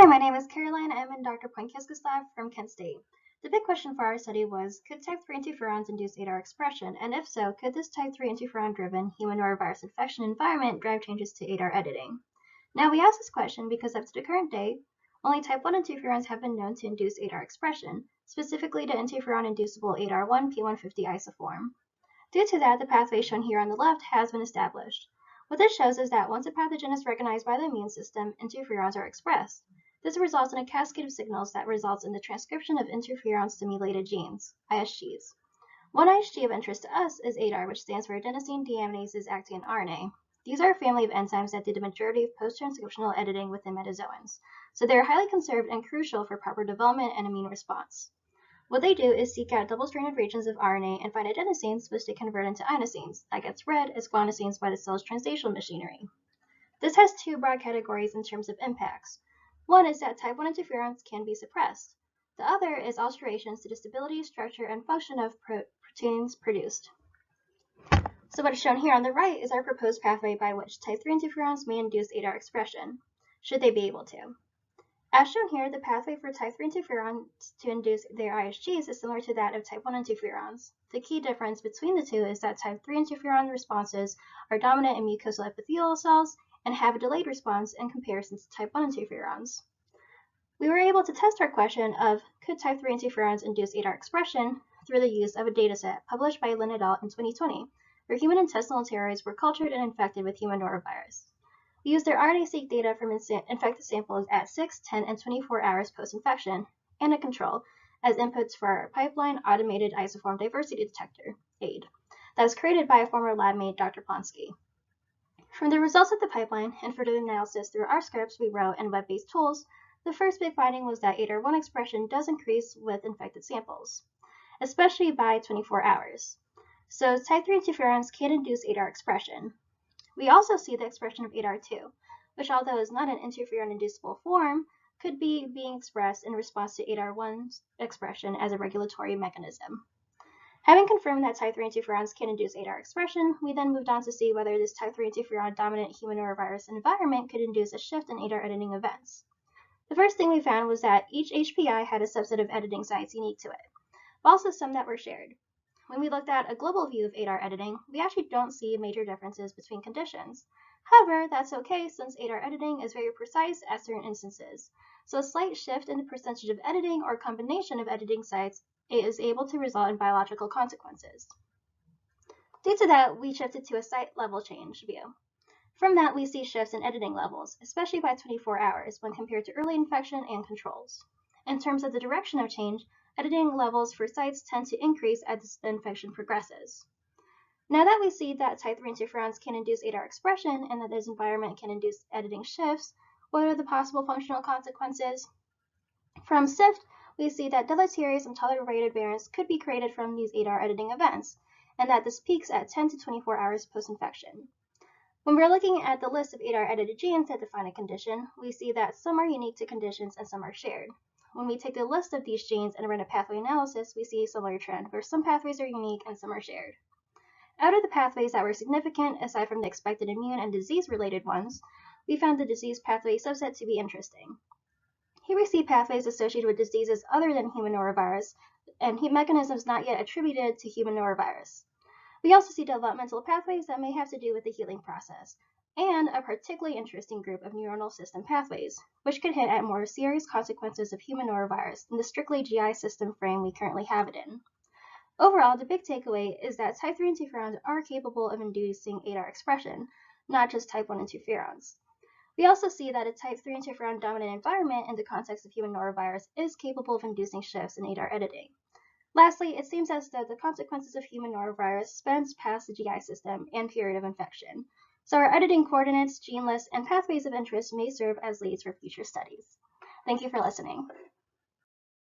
my name is Caroline. I'm in Dr. Poinkiewicz' lab from Kent State. The big question for our study was, could type 3 interferons induce ADAR expression? And if so, could this type 3 interferon-driven human norovirus infection environment drive changes to ADAR editing? Now, we asked this question because up to the current day, only type 1 interferons have been known to induce ADAR expression, specifically the interferon-inducible ADAR1 P150 isoform. Due to that, the pathway shown here on the left has been established. What this shows is that once a pathogen is recognized by the immune system, interferons are expressed. This results in a cascade of signals that results in the transcription of interferon-stimulated genes, ISGs. One ISG of interest to us is ADAR, which stands for adenosine deaminases acting on RNA. These are a family of enzymes that do the majority of post-transcriptional editing within metazoans, so they are highly conserved and crucial for proper development and immune response. What they do is seek out double-stranded regions of RNA and find adenosines, which they convert into inosines, that gets read as guanosines by the cell's translational machinery. This has two broad categories in terms of impacts. One is that type 1 interferons can be suppressed. The other is alterations to the stability, structure, and function of proteins produced. So what is shown here on the right is our proposed pathway by which type 3 interferons may induce ADAR expression, should they be able to. As shown here, the pathway for type 3 interferons to induce their ISGs is similar to that of type 1 interferons. The key difference between the two is that type 3 interferon responses are dominant in mucosal epithelial cells and have a delayed response in comparison to type 1 interferons. We were able to test our question of could type 3 interferons induce ADAR expression through the use of a dataset published by Lin et al. In 2020, where human intestinal enteroids were cultured and infected with human norovirus. We used their RNA-seq data from infected samples at 6, 10, and 24 hours post-infection, and a control as inputs for our pipeline automated isoform diversity detector, AID, that was created by a former lab mate, Dr. Plonsky. From the results of the pipeline and further analysis through our scripts we wrote and web-based tools, the first big finding was that ADAR1 expression does increase with infected samples, especially by 24 hours. So type 3 interferons can induce ADAR expression. We also see the expression of ADAR2, which although is not an interferon-inducible form, could be being expressed in response to ADAR1's expression as a regulatory mechanism. Having confirmed that type 3 interferons can induce ADAR expression, we then moved on to see whether this type 3 interferon-dominant human norovirus environment could induce a shift in ADAR editing events. The first thing we found was that each HPI had a subset of editing sites unique to it, but also some that were shared. When we looked at a global view of ADAR editing, we actually don't see major differences between conditions. However, that's okay since ADAR editing is very precise at certain instances, so a slight shift in the percentage of editing or combination of editing sites is able to result in biological consequences. Due to that, we shifted to a site-level change view. From that, we see shifts in editing levels, especially by 24 hours when compared to early infection and controls. In terms of the direction of change, editing levels for sites tend to increase as the infection progresses. Now that we see that type 3 interferons can induce ADAR expression and that this environment can induce editing shifts, what are the possible functional consequences? From SIFT, we see that deleterious and tolerated variants could be created from these ADAR editing events, and that this peaks at 10 to 24 hours post-infection. When we're looking at the list of ADAR edited genes that define a condition, we see that some are unique to conditions and some are shared. When we take the list of these genes and run a pathway analysis, we see a similar trend, where some pathways are unique and some are shared. Out of the pathways that were significant, aside from the expected immune and disease-related ones, we found the disease pathway subset to be interesting. Here we see pathways associated with diseases other than human norovirus and mechanisms not yet attributed to human norovirus. We also see developmental pathways that may have to do with the healing process, and a particularly interesting group of neuronal system pathways, which could hit at more serious consequences of human norovirus in the strictly GI system frame we currently have it in. Overall, the big takeaway is that type 3 interferons are capable of inducing ADAR expression, not just type 1 interferons. We also see that a type 3 interferon-dominant environment in the context of human norovirus is capable of inducing shifts in ADAR editing. Lastly, it seems as though the consequences of human norovirus spans past the GI system and period of infection, so our editing coordinates, gene lists, and pathways of interest may serve as leads for future studies. Thank you for listening.